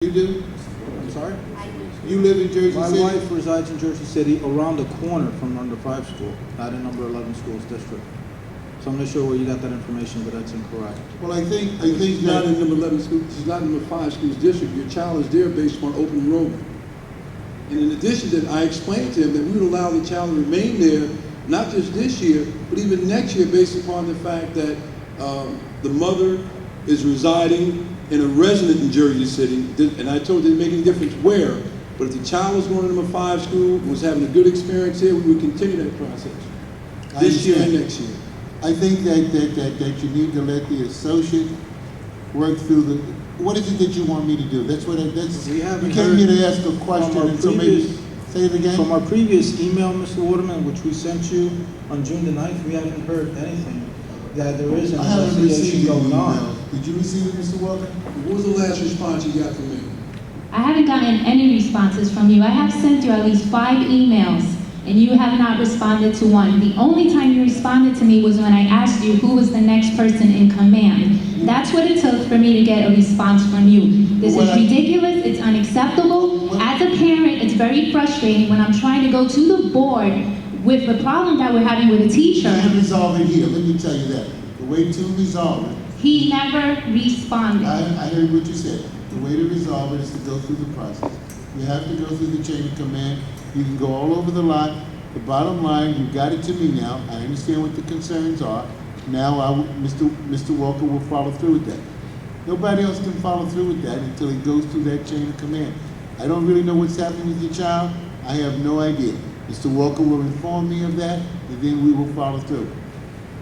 You do? I'm sorry? You live in Jersey City? My wife resides in Jersey City, around the corner from number 5 school, not in number 11 schools district. So I'm not sure where you got that information, but that's incorrect. Well, I think She's not that, in number 11 school, she's not in number 5 schools district. Your child is there based upon open enrollment. And in addition to that, I explained to him that we would allow the child to remain there, not just this year, but even next year, based upon the fact that the mother is residing in a resident in Jersey City, and I told her it didn't make any difference where, but if the child was going to number 5 school and was having a good experience here, we would continue that process this year and next year. I think that you need to let the associate work through the, what is it that you want me to do? That's what, that's, We haven't you came here to ask a question, and so maybe, say it again? From our previous email, Mr. Waterman, which we sent you on June the 9th, we haven't heard anything that there is an I haven't investigation received your going on. email. Did you receive it, Mr. Walker? What was the last response you got from me? I haven't gotten any responses from you. I have sent you at least 5 emails, and you have not responded to one. The only time you responded to me was when I asked you who was the next person in command. That's what it took for me to get a response from you. This is ridiculous, it's unacceptable. As a parent, it's very frustrating when I'm trying to go to the board with the problem that we're having with a teacher. You can't resolve it here, let me tell you that. The way to resolve it, He never responded. I heard what you said. The way to resolve it is to go through the process. You have to go through the chain of command. You can go all over the lot. The bottom line, you got it to me now. I understand what the concerns are. Now, Mr. Walker will follow through with that. Nobody else can follow through with that until he goes through that chain of command. I don't really know what's happening with your child. I have no idea. Mr. Walker will inform me of that, and then we will follow through.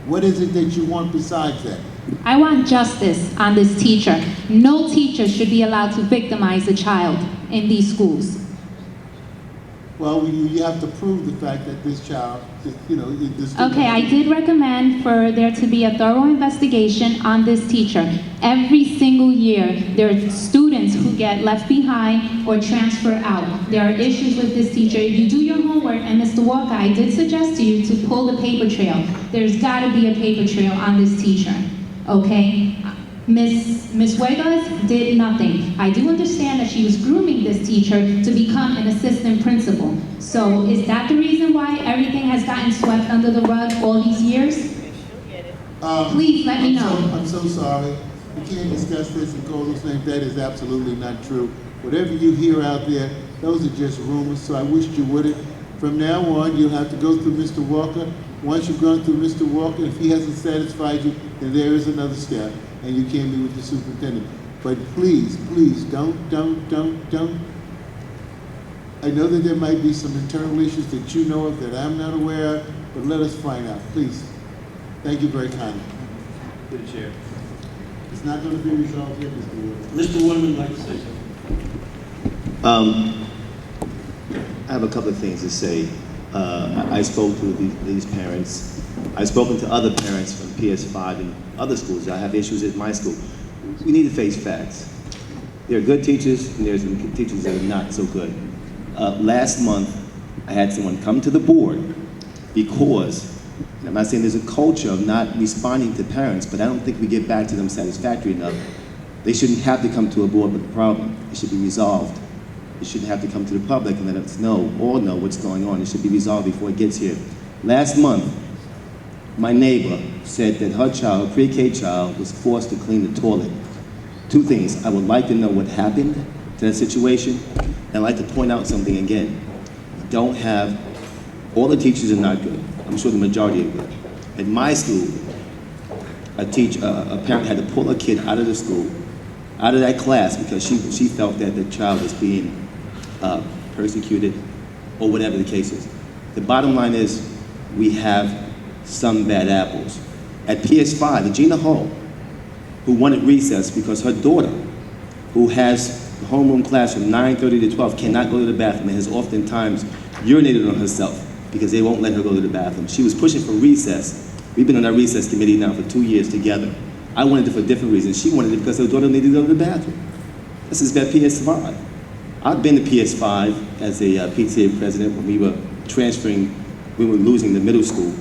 What is it that you want besides that? I want justice on this teacher. No teacher should be allowed to victimize a child in these schools. Well, you have to prove the fact that this child, this. Okay, I did recommend for there to be a thorough investigation on this teacher. Every single year, there are students who get left behind or transfer out. There are issues with this teacher. If you do your homework, and Mr. Walker, I did suggest to you to pull the paper trail. There's got to be a paper trail on this teacher, okay? Ms. Wegas did nothing. I do understand that she was grooming this teacher to become an assistant principal. So is that the reason why everything has gotten swept under the rug all these years? Please let me know. I'm so sorry. We can't discuss this and call those names. That is absolutely not true. Whatever you hear out there, those are just rumors, so I wish you wouldn't. From now on, you'll have to go through Mr. Walker. Once you've gone through Mr. Walker, if he hasn't satisfied you, then there is another step, and you can be with the superintendent. But please, don't. I know that there might be some internal issues that you know of that I'm not aware of, but let us find out, please. Thank you very kindly. To the chair. It's not going to be resolved yet, Mr. Waterman. Mr. Waterman would like to say something. I have a couple of things to say. I spoke to these parents. I've spoken to other parents from PS5 and other schools. I have issues at my school. We need to face facts. There are good teachers and there's teachers that are not so good. Last month, I had someone come to the board because, and I'm not saying there's a culture of not responding to parents, but I don't think we get back to them satisfactory enough. They shouldn't have to come to a board with a problem. It should be resolved. It shouldn't have to come to the public and let us know, all know what's going on. It should be resolved before it gets here. Last month, my neighbor said that her child, a pre-K child, was forced to clean the toilet. 2 things. I would like to know what happened to that situation. And I'd like to point out something again. Don't have, all the teachers are not good. I'm sure the majority are good. At my school, a parent had to pull a kid out of the school, out of that class, because she felt that the child was being persecuted, or whatever the case is. The bottom line is, we have some bad apples. At PS5, Regina Hall, who wanted recess because her daughter, who has the homeroom class from 9:30 to 12, cannot go to the bathroom and has oftentimes urinated on herself because they won't let her go to the bathroom. She was pushing for recess. We've been on that recess committee now for 2 years together. I wanted it for different reasons. She wanted it because her daughter needed to go to the bathroom. This is about PS5. I've been to PS5 as a PTA president when we were transferring, we were losing the middle school.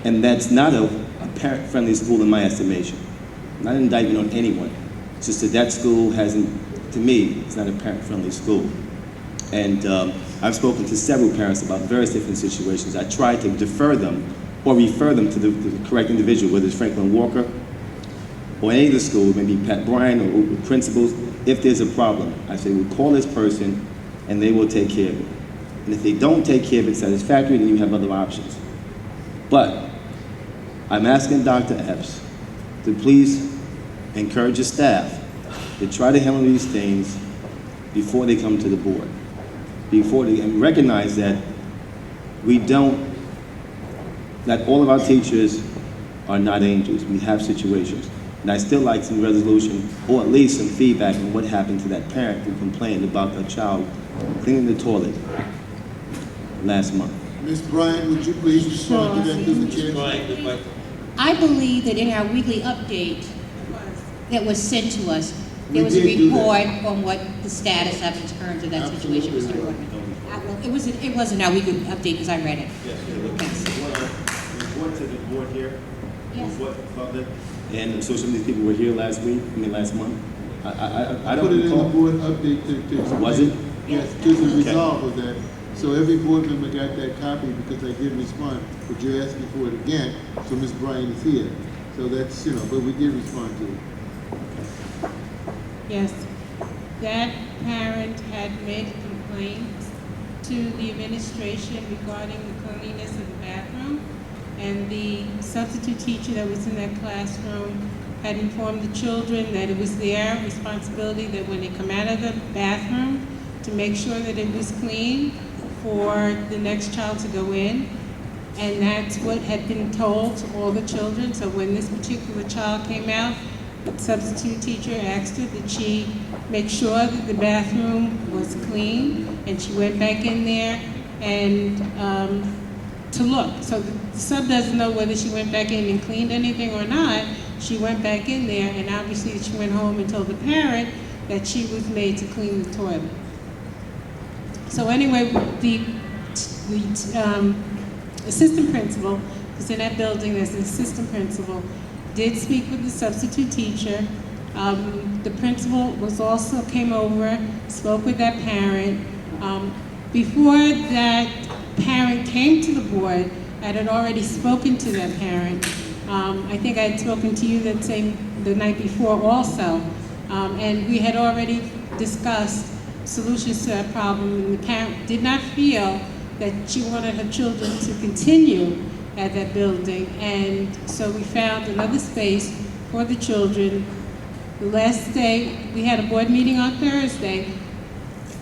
And that's not a parent-friendly school in my estimation. Not an indictment on anyone. It's just that that school hasn't to me, it's not a parent-friendly school. And I've spoken to several parents about various different situations. I try to defer them or refer them to the correct individual, whether it's Franklin Walker or any of the schools, maybe Pat Bryan or principals. If there's a problem, I say, well, call this person and they will take care of it. And if they don't take care of it satisfactorily, then you have other options. But I'm asking Dr. Epps to please encourage the staff to try to handle these things before they come to the board. And recognize that that all of our teachers are not angels. We have situations. And I still like some resolution, or at least some feedback on what happened to that parent who complained about their child cleaning the toilet last month. Ms. Bryan, would you please respond to that through the chair? Brian, the mic. I believe that in our weekly update that was sent to us, there We was a did do report that. on what the status of in terms of that situation, Mr. Absolutely. Gordon. It wasn't our weekly update because I read it. Yes, Yes. report to the board here. Yes. Report to the public. And so some of these people were here last month. I don't Put it in the recall. board update to explain. Was it? Yes, to the Okay. resolve of that. So every board member got that copy because I did respond, but you're asking for it again, so Ms. Bryan is here. So that's, but we did respond to it. Yes, that parent had made a complaint to the administration regarding the cleanliness of the bathroom, and the substitute teacher that was in that classroom had informed the children that it was their responsibility that when they come out of the bathroom to make sure that it was clean for the next child to go in. And that's what had been told to all the children. So when this particular child came out, the substitute teacher asked her that she make sure that the bathroom was clean, and she went back in there and to look. So the sub doesn't know whether she went back in and cleaned anything or not. She went back in there, and obviously she went home and told the parent that she was made to clean the toilet. So anyway, the assistant principal, who's in that building as an assistant principal, did speak with the substitute teacher. The principal came over, spoke with that parent. Before that parent came to the board, I had already spoken to that parent. I think I had spoken to you the night before also. And we had already discussed solutions to that problem, and the parent did not feel that she wanted her children to continue at that building, and so we found another space for the children. The last day, we had a board meeting on Thursday.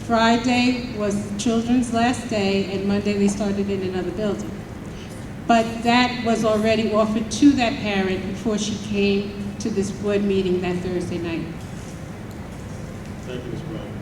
Friday was the children's last day, and Monday they started in another building. But that was already offered to that parent before she came to this board meeting that Thursday night. Thank you, Ms. Bryan.